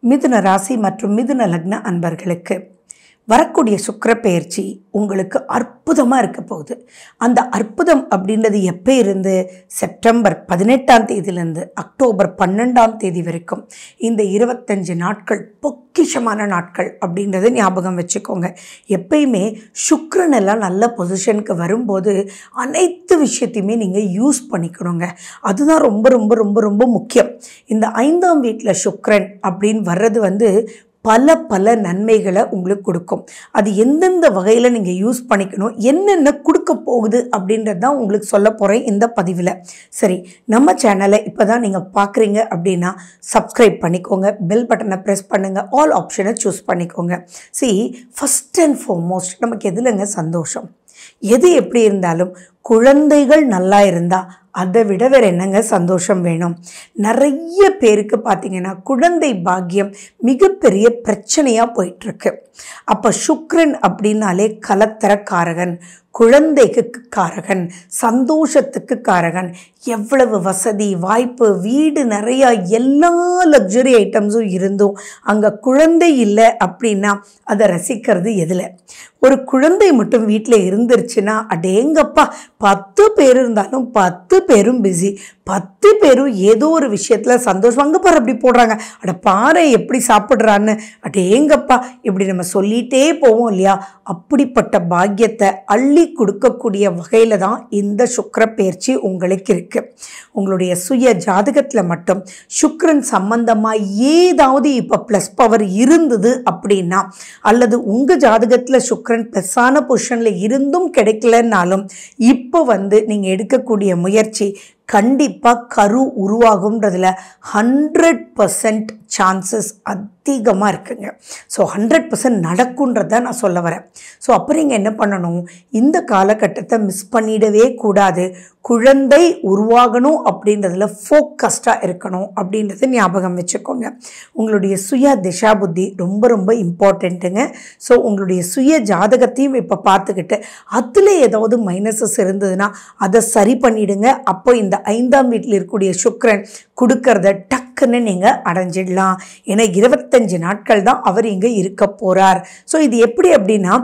மிதுன ராசி மற்றும் மிதுன லக்ன அன்பர்களுக்கு வரக்கூடிய சுக்கிர பெயர்ச்சி உங்களுக்கு அற்புதமாக இருக்க போகுது. அந்த அற்புதம் அப்படின்றது எப்போ இருந்து செப்டம்பர் 18ஆம் தேதியிலேருந்து அக்டோபர் 12ஆம் தேதி வரைக்கும் இந்த 25 நாட்கள் பொக்கிஷமான நாட்கள் அப்படின்றது ஞாபகம் வச்சுக்கோங்க. எப்பயுமே சுக்கிரன் எல்லாம் நல்ல பொசிஷனுக்கு வரும்போது அனைத்து விஷயத்தையுமே நீங்கள் யூஸ் பண்ணிக்கணுங்க. அதுதான் ரொம்ப ரொம்ப ரொம்ப ரொம்ப முக்கியம். இந்த 5ஆம் வீட்டில் சுக்கிரன் அப்படின்னு வர்றது பல நன்மைகளை உங்களுக்கு கொடுக்கும். அது எந்தெந்த வகையில் நீங்கள் யூஸ் பண்ணிக்கணும், என்னென்ன கொடுக்க போகுது அப்படின்றது தான் உங்களுக்கு சொல்ல போகிறேன் இந்த பதிவில். சரி, நம்ம சேனலை இப்போ தான் நீங்கள் பார்க்குறீங்க அப்படின்னா சப்ஸ்கிரைப் பண்ணிக்கோங்க, பெல் பட்டனை ப்ரெஸ் பண்ணுங்கள், ஆல் ஆப்ஷனை சூஸ் பண்ணிக்கோங்க. ஃபஸ்ட் அண்ட் ஃபார்மோஸ்ட் நமக்கு எதுலங்க சந்தோஷம்? எது எப்படி இருந்தாலும் குழந்தைகள் நல்லா இருந்தால் அதை விட வேறு என்னங்க சந்தோஷம் வேணும்? நிறைய பேருக்கு பார்த்தீங்கன்னா குழந்தை பாக்கியம் மிகப்பெரிய பிரச்சனையாக போயிட்டுருக்கு. அப்போ சுக்கிரன் அப்படின்னாலே கலத்தர காரகன், குழந்தைக்கு காரகன், சந்தோஷத்துக்கு காரகன். எவ்வளவு வசதி வாய்ப்பு, வீடு நிறையா, எல்லா லக்ஸரி ஐட்டம்ஸும் இருந்தும் அங்கே குழந்தை இல்லை அப்படின்னா அதை ரசிக்கிறது எதில்? ஒரு குழந்தை மட்டும் வீட்டில் இருந்துருச்சுன்னா அடேங்கப்பா, 10 பேர் இருந்தாலும் 10 பேரும் பிஸி, 10 பேரும் ஏதோ ஒரு விஷயத்தில் சந்தோஷம். அங்கே பாரு அப்படி போடுறாங்க, அட பாரு எப்படி சாப்பிட்றான்னு, அடேங்கப்பா, இப்படி நம்ம சொல்லிகிட்டே போவோம் இல்லையா? அப்படிப்பட்ட பாக்கியத்தை அள்ளி கொடுக்கக்கூடிய வகையில் தான் இந்த சுக்கிர பெயர்ச்சி உங்களுக்கு இருக்குது. உங்களுடைய சுய ஜாதகத்தில் மட்டும் சுக்கிரன் சம்பந்தமாக ஏதாவது இப்போ ப்ளஸ் பவர் இருந்தது அப்படின்னா, அல்லது உங்கள் ஜாதகத்தில் சுக்கிரன் ப்ளஸ்ஸான பொசிஷனில் இருந்தும் கிடைக்கலன்னாலும் இப்போ நீங்கள் எடுக்கக்கூடிய முயற்சி கண்டிப்பாக கரு உருவாகுன்றதுல 100% சான்சஸ் அதிகமாக இருக்குங்க. ஸோ 100% நடக்குன்றதை நான் சொல்ல வரேன். ஸோ அப்புறம் நீங்கள் என்ன பண்ணணும்? இந்த காலகட்டத்தை மிஸ் பண்ணிடவே கூடாது. குழந்தை உருவாகணும் அப்படின்றதுல ஃபோக்கஸ்டாக இருக்கணும் அப்படின்றத ஞாபகம் வச்சுக்கோங்க. உங்களுடைய சுய திசா புத்தி ரொம்ப ரொம்ப இம்பார்ட்டண்ட்டுங்க. ஸோ உங்களுடைய சுய ஜாதகத்தையும் இப்போ பார்த்துக்கிட்டு அதில் ஏதாவது மைனஸஸ் இருந்ததுன்னா அதை சரி பண்ணிவிடுங்க. அப்போ இந்த 5ஆம் வீட்டில் இருக்கக்கூடிய சுக்கிரன் கொடுக்கறத டக்குன்னு நீங்கள் அடைஞ்சிடலாம். ஏன்னா 25 நாட்கள் தான் அவர் இங்கே இருக்க போகிறார். ஸோ இது எப்படி அப்படின்னா,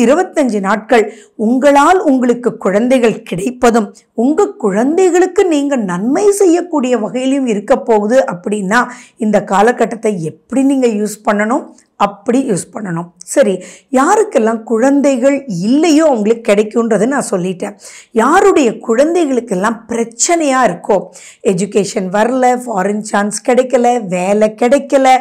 25 நாட்கள் உங்களால் உங்களுக்கு குழந்தைகள் கிடைப்பதும் உங்கள் குழந்தைகளுக்கு நீங்கள் நன்மை செய்யக்கூடிய வகையிலையும் இருக்க போகுது. அப்படின்னா இந்த காலகட்டத்தை எப்படி நீங்கள் யூஸ் பண்ணணும்? அப்படி யூஸ் பண்ணணும். சரி, யாருக்கெல்லாம் குழந்தைகள் இல்லையோ அவங்களுக்கு கிடைக்கும்ன்றது நான் சொல்லிட்டேன். யாருடைய குழந்தைகளுக்கெல்லாம் பிரச்சனையாக இருக்கோ, எஜுகேஷன் வரல, ஃபாரின் சான்ஸ் கிடைக்கல, வேலை கிடைக்கல,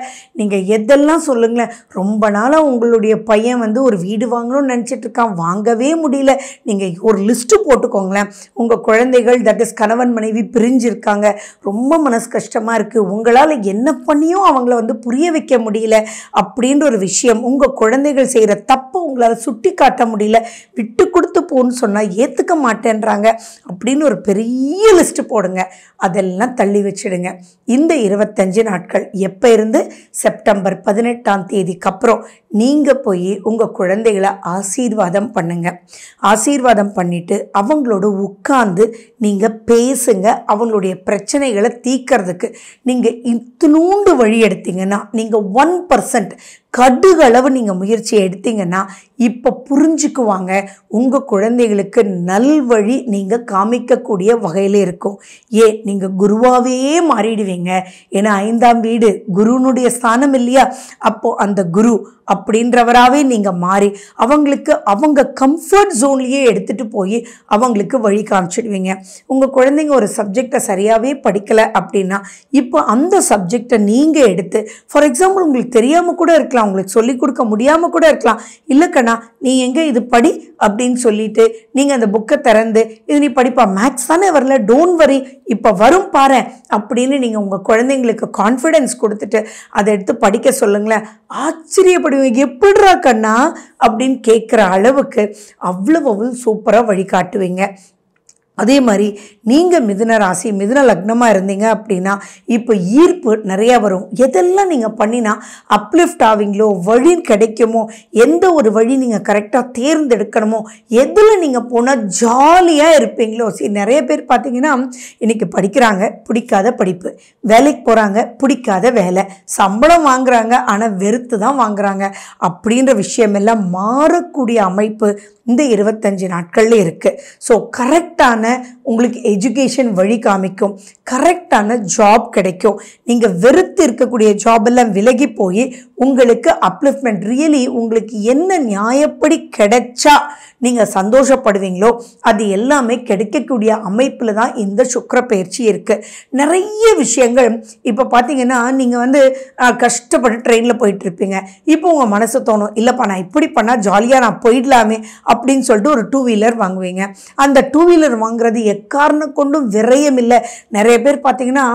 நீங்கள் எதெல்லாம் சொல்லுங்களேன். ரொம்ப நாளாக உங்களுடைய பையன் ஒரு வீடு வாங்கணும்னு நினச்சிட்டு இருக்கான், வாங்கவே முடியல. நீங்கள் ஒரு லிஸ்ட்டு போட்டுக்கோங்களேன். உங்கள் குழந்தைகள் தட் இஸ் கணவன் மனைவி பிரிஞ்சிருக்காங்க, ரொம்ப மனசு கஷ்டமாக இருக்குது, உங்களால் என்ன பண்ணியும் அவங்கள புரிய வைக்க முடியல அப்படின்ற ஒரு விஷயம், உங்கள் குழந்தைகள் செய்கிற தப்பை உங்களால் சுட்டி காட்ட முடியல, விட்டு கொடுத்து போன்னு சொன்னால் ஏற்றுக்க மாட்டேன்றாங்க அப்படின்னு ஒரு பெரிய லிஸ்ட்டு போடுங்க. அதெல்லாம் தள்ளி வச்சிடுங்க. இந்த 25 நாட்கள் எப்போ இருந்து செப்டம்பர் 18ஆம் தேதிக்கு அப்புறம் நீங்கள் போய் உங்கள் குழந்தைகளை ஆசீர்வாதம் பண்ணுங்க. ஆசீர்வாதம் பண்ணிவிட்டு அவங்களோட உட்கார்ந்து நீங்கள் பேசுங்க. அவங்களுடைய பிரச்சனைகளை தீர்க்கறதுக்கு நீங்கள் இத்தினூண்டு வழி எடுத்தீங்கன்னா, நீங்கள் 1% கடுகளவு நீங்கள் முயற்சி எடுத்தீங்கன்னா இப்போ புரிஞ்சுக்குவாங்க. உங்கள் குழந்தைகளுக்கு நல்வழி நீங்கள் காமிக்கக்கூடிய வகையில் இருக்கும். நீங்கள் குருவாகவே மாறிடுவீங்க. ஏன்னா 5ஆம் வீடு குருனுடைய ஸ்தானம் இல்லையா? அப்போது அந்த குரு அப்படின்றவராகவே நீங்கள் மாறி அவங்களுக்கு அவங்க கம்ஃபர்ட் ஜோன்லேயே எடுத்துகிட்டு போய் அவங்களுக்கு வழி காமிச்சிடுவீங்க. உங்கள் குழந்தைங்க ஒரு சப்ஜெக்டை சரியாகவே படிக்கலை அப்படின்னா இப்போ அந்த சப்ஜெக்டை நீங்கள் எடுத்து, ஃபார் எக்ஸாம்பிள் உங்களுக்கு தெரியாமல் கூட இருக்கலாம், உங்களுக்கு சொல்லிக் கொடுக்க முடியாமல் கூட இருக்கலாம். இல்லைக்கண்ணா நீ எங்கே இது படி அப்படின்னு சொல்லிட்டு நீங்கள் அந்த புக்கை திறந்து இது நீ படிப்பா, மேக்ஸ் தானே வரல, டோன்ட் வரி, இப்போ வரும் பாரு அப்படின்னு நீங்கள் உங்கள் குழந்தைங்களுக்கு கான்ஃபிடென்ஸ் கொடுத்துட்டு அதை எடுத்து படிக்க சொல்லுங்களேன். ஆச்சரியப்படுவீங்க, எப்படிரா கண்ணா அப்படின்னு கேட்குற அளவுக்கு அவ்வளவு சூப்பராக வழிகாட்டுவீங்க. அதே மாதிரி நீங்கள் மிதுன ராசி மிதுன லக்னமாக இருந்தீங்க அப்படின்னா இப்போ ஈர்ப்பு நிறையா வரும். எதெல்லாம் நீங்கள் பண்ணினா அப்லிஃப்ட் ஆவீங்களோ, வழி கிடைக்குமோ, எந்த ஒரு வழி நீங்கள் கரெக்டாக தேர்ந்தெடுக்கணுமோ, எதில் நீங்கள் போனால் ஜாலியாக இருப்பீங்களோ. நிறைய பேர் பார்த்தீங்கன்னா இன்றைக்கி படிக்கிறாங்க, பிடிக்காத படிப்பு, வேலைக்கு போகிறாங்க, பிடிக்காத வேலை, சம்பளம் வாங்குறாங்க ஆனால் வெறுத்து தான் வாங்குறாங்க. அப்படின்ற விஷயமெல்லாம் மாறக்கூடிய அமைப்பு இந்த 25 நாட்களில் இருக்குது. ஸோ கரெக்டான உங்களுக்கு எஜுகேஷன் வழி காமிக்கும், கரெக்டான ஜாப் கிடைக்கும். நீங்கள் வெறுத்து இருக்கக்கூடிய ஜாப் எல்லாம் விலகி போய் உங்களுக்கு அப்லிஃப்ட்மெண்ட் ரியலி உங்களுக்கு என்ன நியாயப்படி கிடைச்சா நீங்கள் சந்தோஷப்படுவீங்களோ அது எல்லாமே கிடைக்கக்கூடிய அமைப்பில் தான் இந்த சுக்கிர பயிற்சி இருக்குது. நிறைய விஷயங்கள் இப்போ பார்த்தீங்கன்னா நீங்கள் கஷ்டப்பட்டு ட்ரெயினில் போயிட்டுருப்பீங்க. இப்போ உங்கள் மனசு தோணும், இல்லைப்பா நான் இப்படி பண்ணால் ஜாலியாக நான் போயிடலாமே அப்படின்னு சொல்லிட்டு ஒரு 2 வீலர் வாங்குவீங்க. அந்த 2 வீலர் வாங்குறது எக்காரணம் கொண்டும் விரயம் இல்லை. நிறைய பேர் பார்த்தீங்கன்னா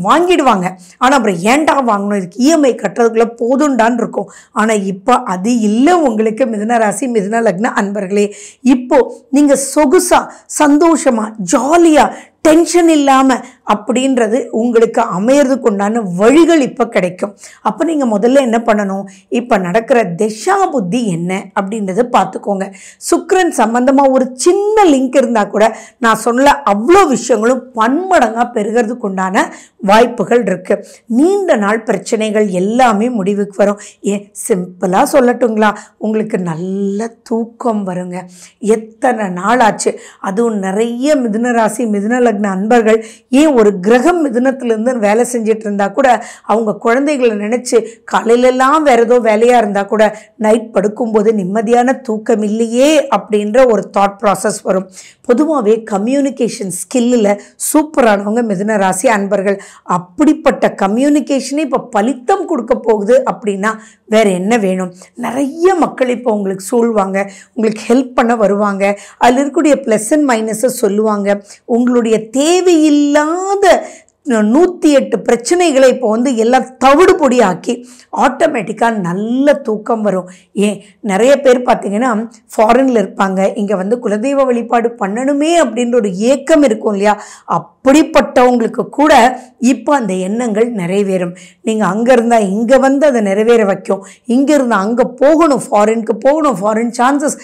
வாங்கிடுவாங்க, ஆனால் அப்புறம் ஏன்டா வாங்கணும், இதுக்கு இஎம்ஐ கட்டுறதுக்குள்ளே போதுண்டான் இருக்கும். ஆனால் இப்போ அது இல்லை உங்களுக்கு மிதுன ராசி மிதுன லக்ன அன்பர்களே. இப்போ நீங்க சொகுசா சந்தோஷமா ஜாலியா டென்ஷன் இல்லாமல் அப்படின்றது உங்களுக்கு அமையறதுக்கு உண்டான வழிகள் இப்போ கிடைக்கும். அப்போ நீங்கள் முதல்ல என்ன பண்ணணும், இப்போ நடக்கிற திசா புத்தி என்ன அப்படின்றத பார்த்துக்கோங்க. சுக்கிரன் சம்பந்தமாக ஒரு சின்ன லிங்க் இருந்தால் கூட நான் சொல்ல அவ்வளோ விஷயங்களும் பன்மடங்காக பெருகிறதுக்கு உண்டான வாய்ப்புகள் இருக்குது. நீண்ட நாள் பிரச்சனைகள் எல்லாமே முடிவுக்கு வரும். ஏன் சிம்பிளாக சொல்லட்டுங்களா, உங்களுக்கு நல்ல தூக்கம் வருங்க. எத்தனை நாள் ஆச்சு, அதுவும் நிறைய மிதுன ராசி மிதுன லக்ன அன்பர்கள் ஏன் ஒரு கிரகம் மிதுனத்திலிருந்து வேலை செஞ்சிட்டு இருந்தா கூட அவங்க குழந்தைகளை நினைச்சு காலையிலெல்லாம் வேற ஏதோ வேலையா இருந்தா கூட நைட் படுக்கும்போது நிம்மதியான தூக்கம் இல்லையே அப்படின்ற ஒரு தாட் ப்ராசஸ் வரும். பொதுவாகவே கம்யூனிகேஷன் ஸ்கில்லில் சூப்பரானவங்க மிதுன ராசி அன்பர்கள். அப்படிப்பட்ட கம்யூனிகேஷனை இப்போ பலித்தம் கொடுக்க போகுது அப்படின்னா வேற என்ன வேணும். நிறைய மக்கள் இப்போ உங்களுக்கு சூழ்வாங்க, உங்களுக்கு ஹெல்ப் பண்ண வருவாங்க, அதில் இருக்கக்கூடிய ப்ளஸ் அண்ட் மைனஸை சொல்லுவாங்க. உங்களுடைய தேவையில்லாத 108 பிரச்சனைகளை இப்போ எல்லாம் தவிடு பொடி ஆக்கி ஆட்டோமேட்டிக்காக நல்ல தூக்கம் வரும். ஏன் நிறைய பேர் பார்த்தீங்கன்னா ஃபாரினில் இருப்பாங்க, இங்கே குலதெய்வ வழிபாடு பண்ணணுமே அப்படின்ற ஒரு ஏக்கம் இருக்கும் இல்லையா, அப்படிப்பட்டவங்களுக்கு கூட இப்போ அந்த எண்ணங்கள் நிறைவேறும். நீங்கள் அங்கே இருந்தால் இங்கே அதை நிறைவேற வைக்கும், இங்கே இருந்தால் அங்கே போகணும், ஃபாரினுக்கு போகணும், ஃபாரின் சான்சஸ்.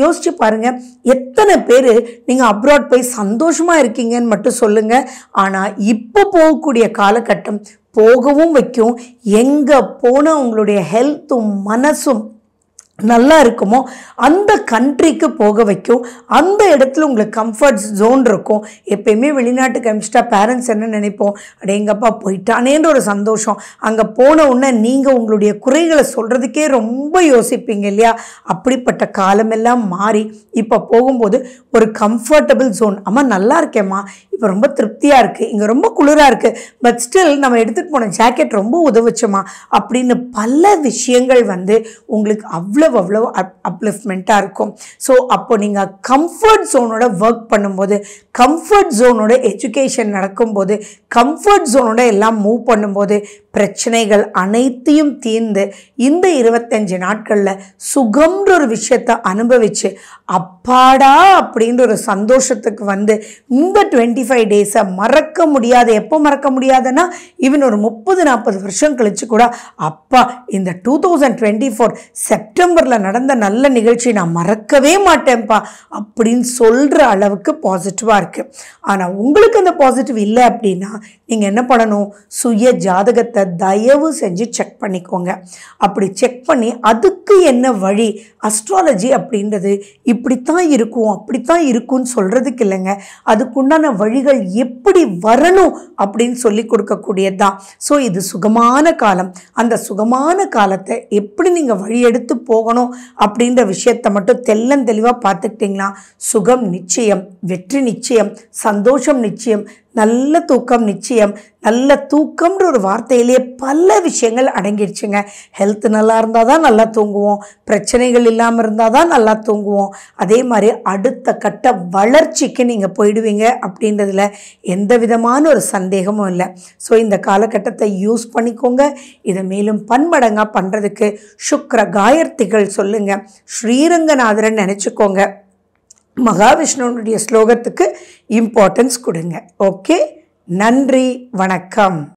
யோசிச்சு பாருங்கள், எத்தனை பேர் நீங்கள் அப்ராட் போய் சந்தோஷமாக இருக்கீங்கன்னு மட்டும் சொல்லுங்கள். ஆனால் இப்போ போகக்கூடிய காலகட்டம் போகவும் வைக்கும். எங்கே போனால் உங்களுடைய ஹெல்த்தும் மனசும் நல்லா இருக்குமோ அந்த கண்ட்ரிக்கு போக வைக்கும். அந்த இடத்துல உங்களுக்கு கம்ஃபர்ட் ஜோன் இருக்கும். எப்பயுமே வெளிநாட்டுக்கு அனுப்பிச்சிட்டா பேரண்ட்ஸ் என்ன நினைப்போம், அடே எங்கப்பா போயிட்டானேன்ற ஒரு சந்தோஷம். அங்கே போன உடனே நீங்கள் உங்களுடைய குறைகளை சொல்கிறதுக்கே ரொம்ப யோசிப்பீங்க இல்லையா. அப்படிப்பட்ட காலமெல்லாம் மாறி இப்போ போகும்போது ஒரு கம்ஃபர்டபுள் ஜோன். அம்மா நல்லா இருக்கேம்மா, இப்போ ரொம்ப திருப்தியாக இருக்குது, இங்கே ரொம்ப குளிராக இருக்குது, பட் ஸ்டில் நம்ம எடுத்துகிட்டு போன ஜாக்கெட் ரொம்ப உதவுச்சுமா அப்படின்னு பல விஷயங்கள் உங்களுக்கு அவ்வளோ அப்லிஃப்ட்மெண்ட்டாக இருக்கும். ஸோ அப்போ நீங்கள் கம்ஃபர்ட் ஜோனோட ஒர்க் பண்ணும்போது, கம்ஃபர்ட் ஜோனோட எஜுகேஷன் நடக்கும்போது, கம்ஃபர்ட் ஜோனோட எல்லாம் மூவ் பண்ணும்போது பிரச்சனைகள் அனைத்தையும் தீர்ந்து இந்த 25 நாட்களில் சுகம்ன்ற ஒரு விஷயத்தை அனுபவிச்சு அப்பாடா அப்படின்ற ஒரு சந்தோஷத்துக்கு இந்த 25 டேஸை மறக்க முடியாது. எப்போ மறக்க முடியாதுன்னா ஈவன் ஒரு 30-40 வருஷம் கழிச்சு கூட அப்பா இந்த 2024 செப்டம்பரில் நடந்த நல்ல நிகழ்ச்சி நான் மறக்கவே மாட்டேன்ப்பா அப்படின்னு சொல்கிற அளவுக்கு பாசிட்டிவாக இருக்குது. ஆனால் உங்களுக்கு அந்த பாசிட்டிவ் இல்லை அப்படின்னா நீங்கள் என்ன பண்ணணும், சுய ஜாதகத்தை தயவு செஞ்சு செக் பண்ணிக்கோங்க. அப்படி செக் பண்ணி அதுக்கு என்ன வழி, அஸ்ட்ராலஜி அப்படின்றது இப்படித்தான் இருக்கும் அப்படித்தான் இருக்கும்னு சொல்கிறதுக்கு இல்லைங்க, அதுக்குண்டான வழிகள் எப்படி வரணும் அப்படின்னு சொல்லி கொடுக்கக்கூடியது தான். ஸோ இது சுகமான காலம். அந்த சுகமான காலத்தை எப்படி நீங்கள் வழி எடுத்து போகணும் அப்படின்ற விஷயத்தை மட்டும் தெளிவாக பார்த்துக்கிட்டிங்களா சுகம் நிச்சயம், வெற்றி நிச்சயம், சந்தோஷம் நிச்சயம், நல்ல தூக்கம் நிச்சயம். நல்ல தூக்கம்ன்ற ஒரு வார்த்தையிலேயே பல விஷயங்கள் அடங்கிடுச்சுங்க. ஹெல்த் நல்லா இருந்தால் தான் நல்லா தூங்குவோம், பிரச்சனைகள் இல்லாமல் இருந்தால் தான் நல்லா தூங்குவோம். அதே மாதிரி அடுத்த கட்ட வளர்ச்சிக்கு நீங்கள் போயிடுவீங்க அப்படின்றதுல எந்த விதமான ஒரு சந்தேகமும் இல்லை. ஸோ இந்த காலகட்டத்தை யூஸ் பண்ணிக்கோங்க. இதை மேலும் பன்மடங்காக பண்ணுறதுக்கு சுக்கிர காயத்ரிகள் சொல்லுங்கள், ஸ்ரீரங்கநாதரன் நினச்சிக்கோங்க. மகாவிஷ்ணுனுடைய ஸ்லோகத்துக்கு இம்பார்ட்டன்ஸ் கொடுங்க. ஓகே, நன்றி, வணக்கம்.